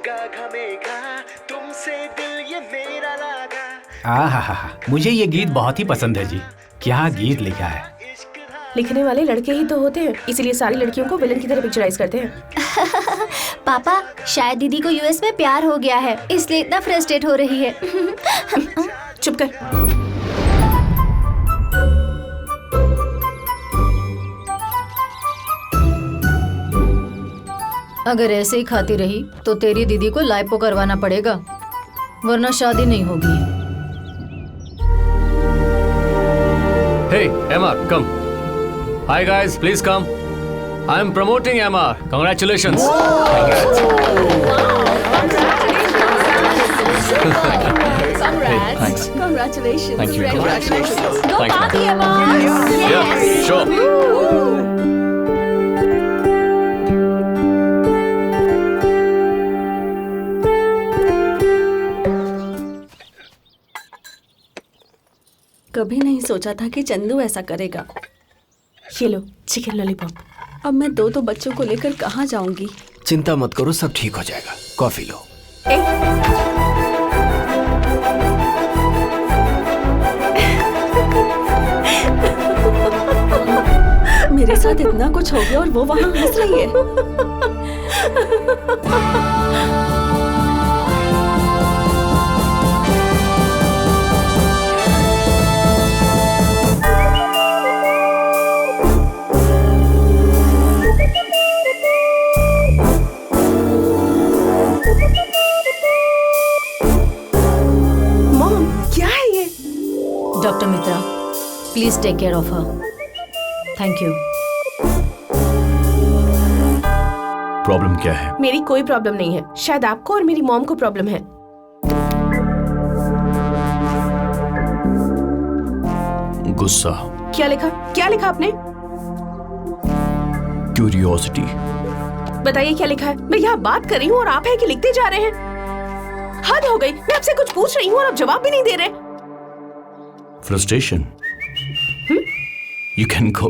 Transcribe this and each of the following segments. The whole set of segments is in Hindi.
भीगा घमेगा तुमसे दिल ये मेरा लागा। आहा, मुझे ये गीत बहुत ही पसंद है जी। क्या गीत लिखा है। लिखने वाले लड़के ही तो होते हैं, इसीलिए सारी लड़कियों को विलन की तरह पिक्चराइज करते हैं। पापा, शायद दीदी को यूएस में प्यार हो गया है, इसलिए इतना फ्रस्ट्रेट हो रही है। चुप कर। अगर ऐसे ही खाती रही तो तेरी दीदी को लाइपो करवाना पड़ेगा, वरना शादी नहीं होगी। Hey, MR, come. Hi guys, please come. I am promoting MR. Congratulations. Congrats. Congrats. Thanks. Congratulations. Thank you. Congratulations. Go Thanks, party, man. MR. Yeah, sure. कभी नहीं सोचा था कि चंदू ऐसा करेगा। ये लो चिकन लॉलीपॉप। अब मैं दो बच्चों को लेकर कहाँ जाऊंगी? चिंता मत करो, सब ठीक हो जाएगा। कॉफी लो। मेरे साथ इतना कुछ हो गया और वो वहाँ हंस रही है। Doctor Mitra, please take care of her. Thank you. Problem क्या है? मेरी कोई प्रॉब्लम नहीं है, शायद आपको और मेरी मॉम को प्रॉब्लम है। गुस्सा। क्या लिखा आपने? क्यूरियोसिटी। बताइए क्या लिखा है। मैं यहाँ बात कर रही हूँ और आप है कि लिखते जा रहे हैं। हद हो गई, मैं आपसे कुछ पूछ रही हूँ और आप जवाब भी नहीं दे रहे। Frustration. You can go.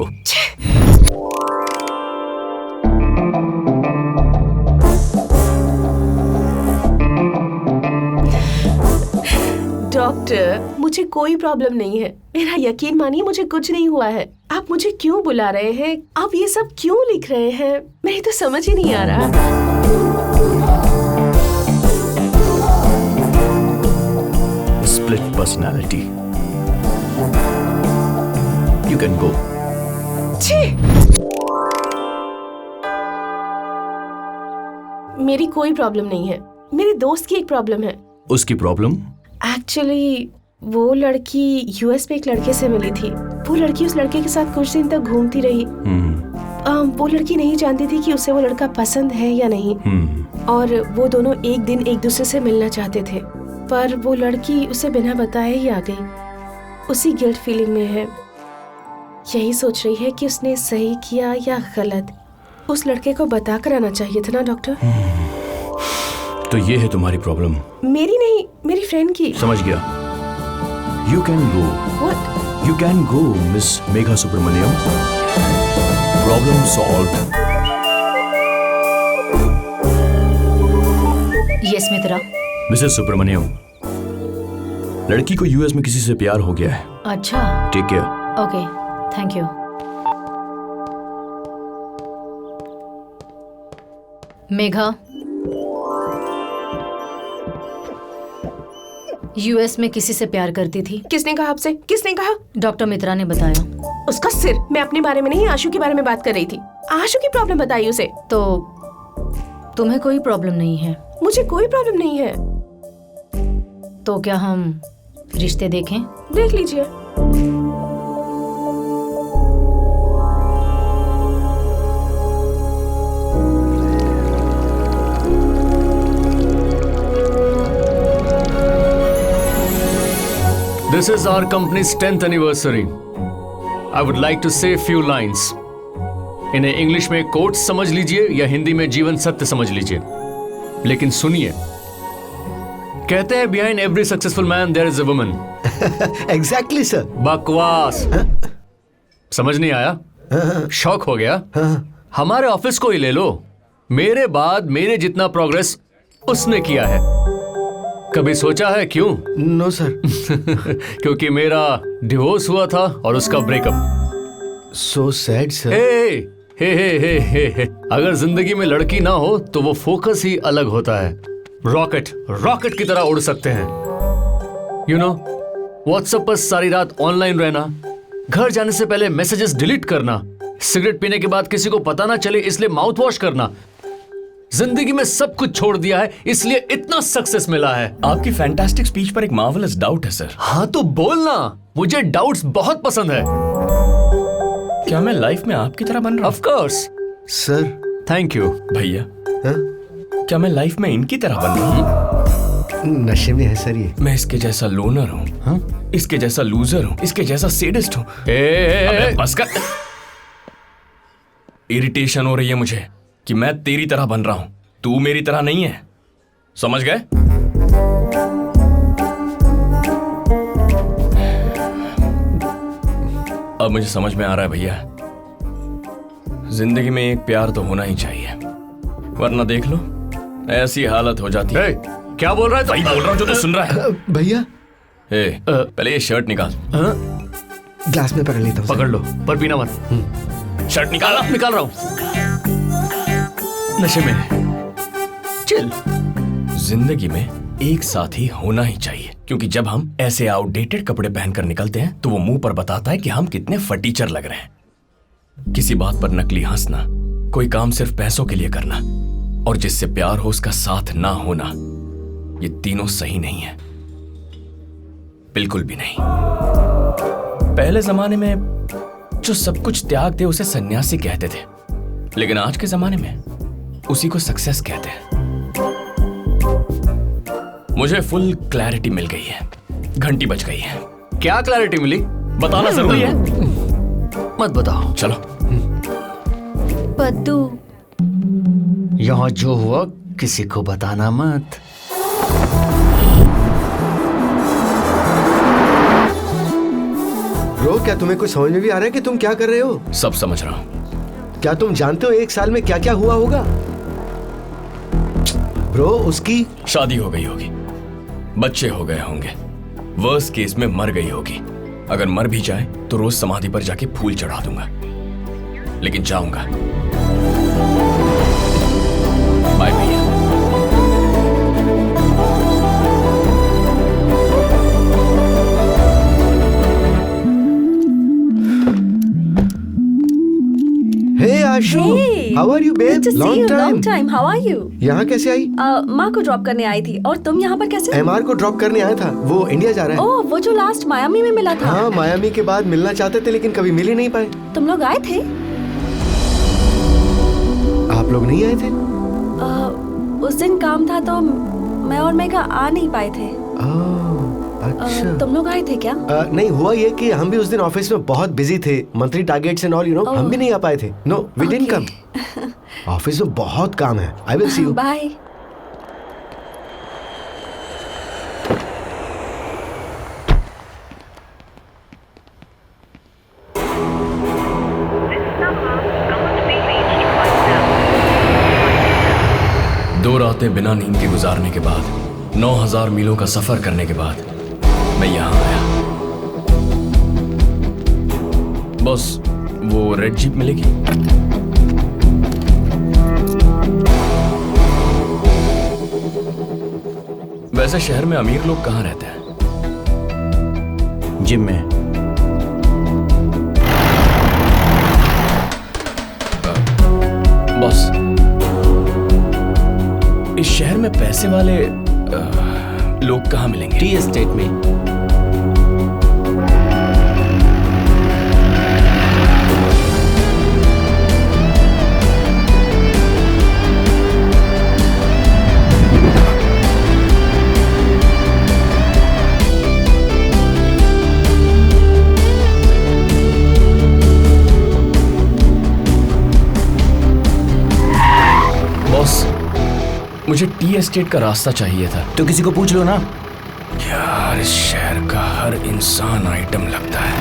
Doctor, मुझे कोई प्रॉब्लम नहीं है। मेरा यकीन मानिए, मुझे कुछ नहीं हुआ है। आप मुझे क्यों बुला रहे हैं? आप ये सब क्यों लिख रहे हैं? मेरी तो समझ ही नहीं आ रहा। Split personality. You can go. मेरी कोई प्रॉब्लम नहीं है, मेरे दोस्त की एक प्रॉब्लम है। उसकी प्रॉब्लम? एक्चुअली वो लड़की यूएस में एक लड़के से मिली थी। वो लड़की उस लड़के के साथ कुछ दिन तक घूमती रही। वो लड़की नहीं जानती थी कि उसे वो लड़का पसंद है या नहीं। और वो दोनों एक दिन एक दूसरे से मिलना चाहते थे, पर वो लड़की उसे बिना बताए ही आ गई। उसी गिल्ट फीलिंग में है। यही सोच रही है कि उसने सही किया या गलत। उस लड़के को बता कर आना चाहिए था ना डॉक्टर? तो ये है तुम्हारी प्रॉब्लम? मेरी नहीं, मेरी फ्रेंड की। समझ गया। You can go. What? You can go, Miss Megha Subramaniam. Problem solved. Yes Mitra. Mrs Subramaniam, लड़की को यूएस में किसी से प्यार हो गया है। अच्छा। Take care. Okay, thank you. Megha, US में किसी से प्यार करती थी। किसने कहा आपसे? किसने कहा? डॉक्टर मित्रा ने बताया। उसका सिर। मैं अपने बारे में नहीं, आशु के बारे में बात कर रही थी। आशु की प्रॉब्लम बताइए उसे। तो तुम्हें कोई प्रॉब्लम नहीं है? मुझे कोई प्रॉब्लम नहीं है। तो क्या हम रिश्ते देखें? देख लीजिए। This is our company's 10th anniversary. I would like to say few lines. इन्हें इंग्लिश में कोट्स समझ लीजिए या हिंदी में जीवन सत्य समझ लीजिए, लेकिन सुनिए। कहते हैं behind every successful man there is a woman. Exactly sir. बकवास। समझ नहीं आया? शॉक हो गया? हमारे ऑफिस को ही ले लो। मेरे बाद मेरे जितना प्रोग्रेस उसने किया है। कभी सोचा है क्यों? No sir. क्योंकि मेरा डिवोर्स हुआ था और उसका breakup. So sad sir. Hey. अगर जिंदगी में लड़की ना हो तो वो फोकस ही अलग होता है। रॉकेट की तरह उड़ सकते हैं। यू नो, व्हाट्सएप पर सारी रात ऑनलाइन रहना, घर जाने से पहले मैसेजेस डिलीट करना, सिगरेट पीने के बाद किसी को पता ना चले इसलिए माउथ वॉश करना। जिंदगी में सब कुछ छोड़ दिया है, इसलिए इतना सक्सेस मिला है। आपकी फैंटास्टिक स्पीच पर एक मार्वेलस डाउट है सर। हाँ तो बोलना, मुझे डाउट्स बहुत पसंद है। क्या मैं लाइफ में आपकी तरह बन रहा हूँ? Of course sir. Thank you. भैया, हाँ? क्या मैं लाइफ में इनकी तरह बन रहा हूँ? नशे में है सर ये। मैं इसके जैसा लोनर हूँ, हाँ? इसके जैसा लूजर हूँ, इसके जैसा सेडिस्ट हूँ। बस कर। इरिटेशन हो रही है मुझे कि मैं तेरी तरह बन रहा हूं, तू मेरी तरह नहीं है। समझ गए? अब मुझे समझ में आ रहा है भैया, जिंदगी में एक प्यार तो होना ही चाहिए, वरना देख लो ऐसी हालत हो जाती है। क्या बोल रहा है? सही बोल रहा हूं जो तू सुन रहा है। भैया पहले ये शर्ट निकाल। ग्लास में पकड़ लेता हूँ। पकड़ लो, पर पीना मत। शर्ट निकाल रहा हूं। नशे में चिल। जिंदगी में एक साथी होना ही चाहिए, क्योंकि जब हम ऐसे आउटडेटेड कपड़े पहनकर निकलते हैं तो वो मुंह पर बताता है कि हम कितने फटीचर लग रहे हैं। किसी बात पर नकली हंसना, कोई काम सिर्फ पैसों के लिए करना, और जिससे प्यार हो उसका साथ ना होना, ये तीनों सही नहीं है, बिल्कुल भी नहीं। पहले जमाने में जो सब कुछ त्याग दे उसे सन्यासी कहते थे, लेकिन आज के जमाने में उसी को सक्सेस कहते हैं। मुझे फुल क्लैरिटी मिल गई है, घंटी बज गई है। क्या क्लैरिटी मिली? बताना जरूरी है? मत बताओ। चलो। पद्दू, यहाँ जो हुआ किसी को बताना मत। ब्रो, क्या तुम्हें कुछ समझ में भी आ रहा है कि तुम क्या कर रहे हो? सब समझ रहा हूं। क्या तुम जानते हो एक साल में क्या क्या हुआ होगा? ब्रो, उसकी शादी हो गई होगी, बच्चे हो गए होंगे, वर्स्ट केस में मर गई होगी। अगर मर भी जाए तो रोज समाधि पर जाके फूल चढ़ा दूंगा, लेकिन जाऊंगा। बाय भैया। Hey Ashu, how are you babe? Long time, how are you? यहाँ कैसे आई? माँ को ड्रॉप करने आई थी, और तुम यहाँ पर कैसे? एमआर को ड्रॉप करने आया था, वो इंडिया जा रहा है। ओह, वो जो लास्ट मायामी में मिला था। हाँ, मायामी के बाद मिलना चाहते थे लेकिन कभी मिल ही नहीं पाए। तुम लोग आए थे? आप लोग नहीं आए थे? उस दिन काम था तो मैं और मेघा आ नहीं पाए थे। अच्छा। तुम लोग आए थे क्या? नहीं, हुआ ये कि हम भी उस दिन ऑफिस में बहुत बिजी थे, monthly targets and all, you know, हम भी नहीं आ पाए थे। No, we didn't come. Office में बहुत काम है। I will see you. Bye. दो रातें बिना नींद के गुजारने के बाद, 9000 मीलों का सफर करने के बाद मैं यहां आया। बस वो रेड जीप मिलेगी? वैसे शहर में अमीर लोग कहाँ रहते हैं? जिम में। बस इस शहर में पैसे वाले लोग कहाँ मिलेंगे? टी एस्टेट में। मुझे टी एस्टेट का रास्ता चाहिए था। तो किसी को पूछ लो ना। यार, इस शहर का हर इंसान आइटम लगता है।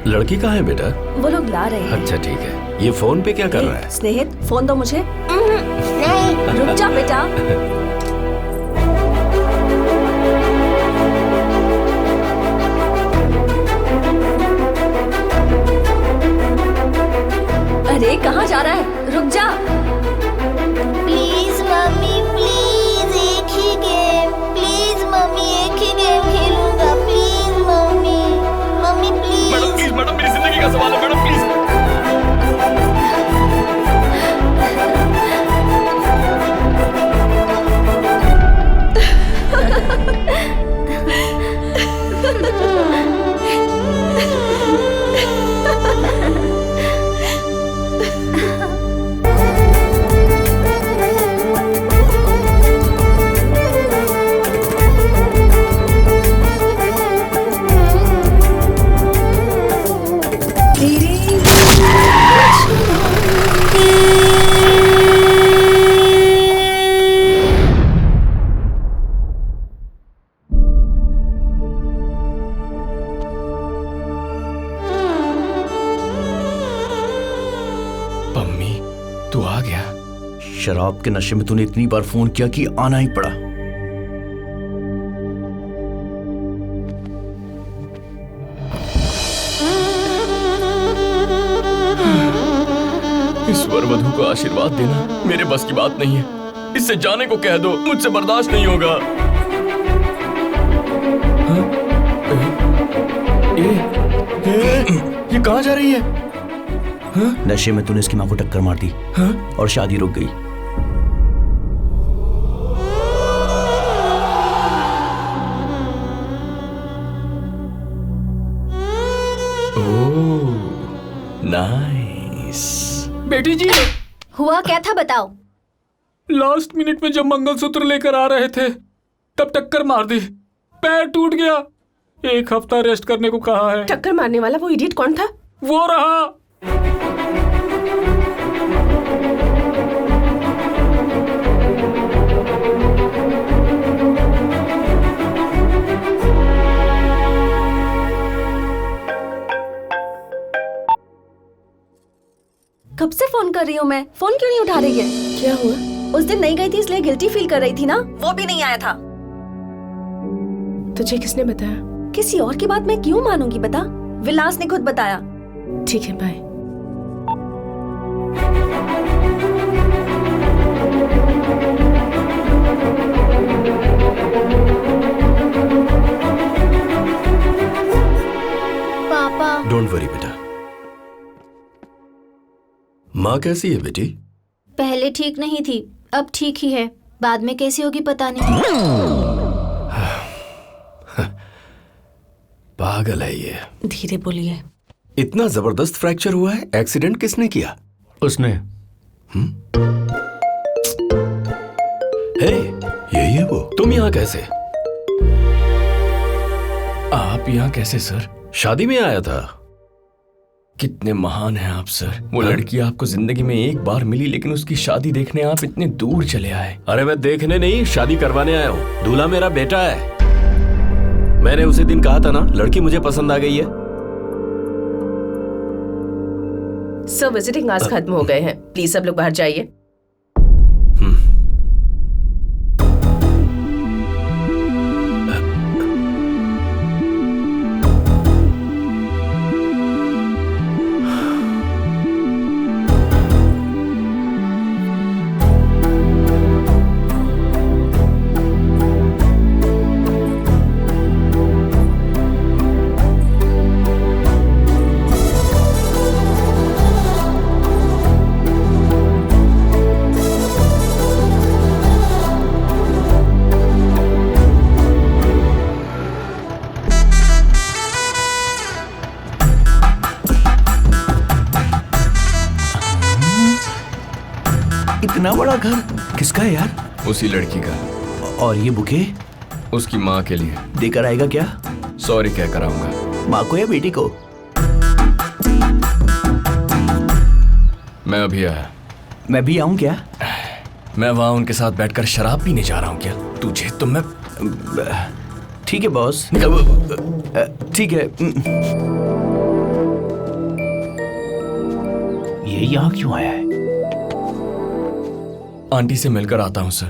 लड़की कहाँ है बेटा? वो लोग ला रहे हैं। अच्छा ठीक है। ये फोन पे क्या कर रहा है? स्नेहित, फोन दो मुझे। नहीं। रुक जा बेटा। अरे कहाँ जा रहा है? रुक जा। प्लीज मम्मी, प्लीज एक ही गेम, प्लीज मम्मी एक ही गेम खेलूंगा, please mummy, mummy please. Madam मेरी जिंदगी का सवाल है मैडम, प्लीज। शराब के नशे में तूने इतनी बार फोन किया कि आना ही पड़ा। ईश्वर वधु को आशीर्वाद देना मेरे बस की बात नहीं है। इससे जाने को कह दो, मुझसे बर्दाश्त नहीं होगा। ये कहाँ जा रही है? नशे में तूने इसकी माँ को टक्कर मार दी और शादी रुक गई। ओह, नाइस। बेटी जी, हुआ क्या था बताओ। लास्ट मिनट में जब मंगलसूत्र लेकर आ रहे थे तब टक्कर मार दी, पैर टूट गया। 1 हफ्ता रेस्ट करने को कहा है। टक्कर मारने वाला वो इडियट कौन था? वो रहा। कब से फोन कर रही हूँ मैं, फोन क्यों नहीं उठा रही है? क्या हुआ? उस दिन नहीं गई थी इसलिए गिल्टी फील कर रही थी ना, वो भी नहीं आया था। तुझे किसने बताया? किसी और की बात मैं क्यों मानूंगी बता? विलास ने खुद बताया। ठीक है, बाय। पापा। डोंट वरी बेटा। माँ कैसी है बेटी? पहले ठीक नहीं थी, अब ठीक ही है। बाद में कैसी होगी पता नहीं। पागल है ये। धीरे बोलिए। इतना जबरदस्त फ्रैक्चर हुआ है, एक्सीडेंट किसने किया? उसने। हे, यही है वो। तुम यहाँ कैसे? आप यहाँ कैसे सर? शादी में आया था। कितने महान हैं आप सर। वो लड़की आपको जिंदगी में एक बार मिली, लेकिन उसकी शादी देखने आप इतने दूर चले आए। अरे मैं देखने नहीं, शादी करवाने आया हूँ। दूल्हा मेरा बेटा है। मैंने उसी दिन कहा था ना, लड़की मुझे पसंद आ गई है। सो विजिटिंग आज खत्म हो गए हैं, प्लीज सब लोग बाहर जाइए। इतना बड़ा घर किसका है यार? उसी लड़की का। और ये बुके? उसकी माँ के लिए। देकर आएगा क्या? सॉरी कह कर आऊंगा। माँ को या बेटी को? मैं अभी आया। मैं भी आऊं क्या? मैं वहां उनके साथ बैठकर शराब पीने जा रहा हूँ क्या? तुझे तो मैं। ठीक है बॉस। ठीक है। ये यहाँ क्यों आया है? आंटी से मिलकर आता हूँ सर।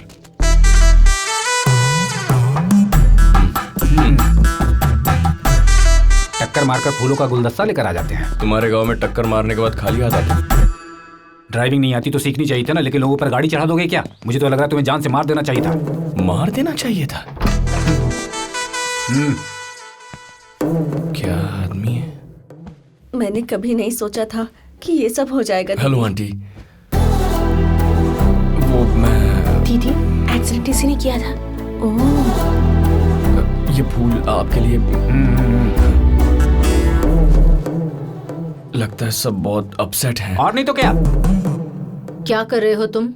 टक्कर मारकर फूलों का गुलदस्ता लेकर आ जाते हैं। तुम्हारे गांव में टक्कर मारने के बाद खाली हाथ आते? ड्राइविंग नहीं आती तो सीखनी चाहिए था ना, लेकिन लोगों पर गाड़ी चढ़ा दोगे क्या? मुझे तो लग रहा है तुम्हें जान से मार देना चाहिए था। मार देना चाहिए था? क्या आदमी है? मैंने कभी नहीं सोचा था कि ये सब हो जाएगा। हेलो आंटी, वो मैं दीदी एक्सीडेंट इसी ने किया था। ओह, ये फूल आपके लिए। लगता है सब बहुत अपसेट हैं। और नहीं तो क्या? क्या कर रहे हो तुम?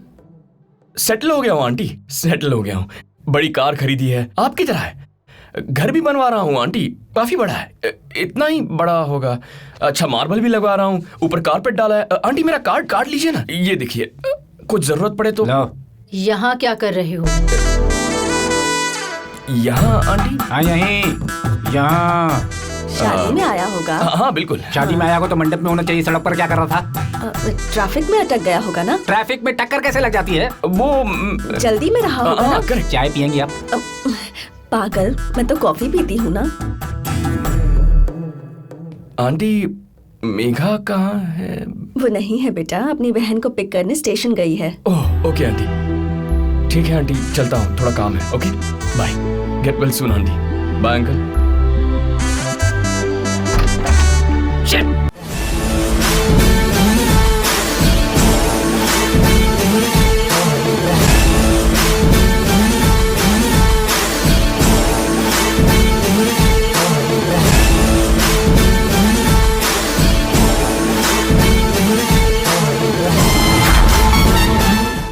सेटल हो गया हूँ आंटी, सेटल हो गया हूँ। बड़ी कार खरीदी है, आपकी तरह है। घर भी बनवा रहा हूँ आंटी, काफी बड़ा है, इतना ही बड़ा होगा। अच्छा, मार्बल भी लगवा रहा हूँ, ऊपर कारपेट डाला है। आंटी मेरा कार्ड काट लीजिए ना, ये देखिए, कुछ जरूरत पड़े तो। यहाँ क्या कर रहे हो? यहाँ आंटी? हाँ यहीं, यहाँ। शादी में आया होगा। हाँ बिल्कुल। शादी में आया हो तो मंडप में होना चाहिए। सड़क पर क्या कर रहा था? ट्रैफिक में अटक गया होगा ना। ट्रैफिक में टक्कर कैसे लग जाती है? वो जल्दी में रहा होगा ना। चाय पियेंगी आप? पागल, मैं तो कॉफी पीती हूँ ना। आंटी मेघा कहाँ है? वो नहीं है बेटा, अपनी बहन को पिक करने स्टेशन गई है। ओह ओके आंटी, ठीक है आंटी, चलता हूँ, थोड़ा काम है। Okay bye, get well soon aunty. Bye uncle.